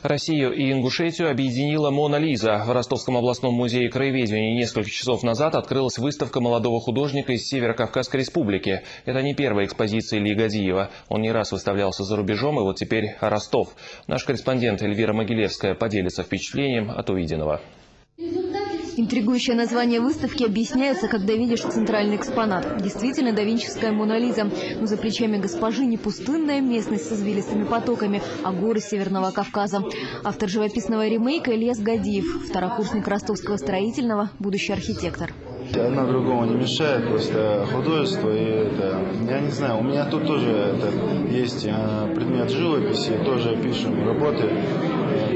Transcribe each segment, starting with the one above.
Россию и Ингушетию объединила «Мона Лиза». В Ростовском областном музее краеведения несколько часов назад открылась выставка молодого художника из Северо-Кавказской республики. Это не первая экспозиция Ильи Гадиева. Он не раз выставлялся за рубежом, и вот теперь Ростов. Наш корреспондент Эльвира Могилевская поделится впечатлением от увиденного. Интригующее название выставки объясняется, когда видишь центральный экспонат. Действительно, давинческая «Мона Лиза». Но за плечами госпожи не пустынная местность с извилистыми потоками, а горы Северного Кавказа. Автор живописного ремейка Ильяс Гадиев, второкурсник Ростовского строительного, будущий архитектор. Одна другому не мешает, просто художество и это, я не знаю, у меня тут тоже есть предмет живописи, тоже пишем работы,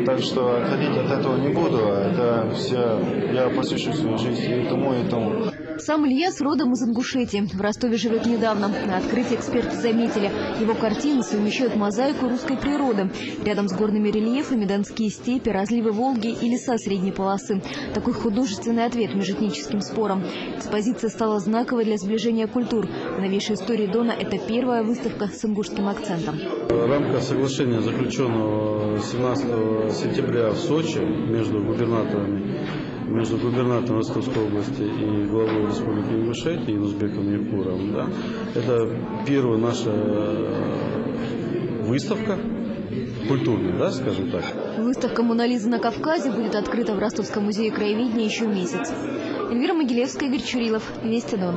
так что отходить от этого не буду, это все, я посвящу свою жизнь и тому, и тому. Сам Ильяс родом из Ингушетии. В Ростове живет недавно. На открытии эксперты заметили, его картины совмещают мозаику русской природы. Рядом с горными рельефами донские степи, разливы Волги и леса средней полосы. Такой художественный ответ межэтническим спорам. Экспозиция стала знаковой для сближения культур. В новейшей истории Дона это первая выставка с ингушским акцентом. В рамках соглашения, заключенного 17 сентября в Сочи между губернатором Ростовской области и главой Республики Ингушетия Юнусбеком Якуровым, да, это первая наша выставка культурная, да, скажем так. Выставка «Мона Лиза» на Кавказе будет открыта в Ростовском музее краеведения еще месяц. Эльвира Могилевская, Игорь Чурилов, Вести Дон.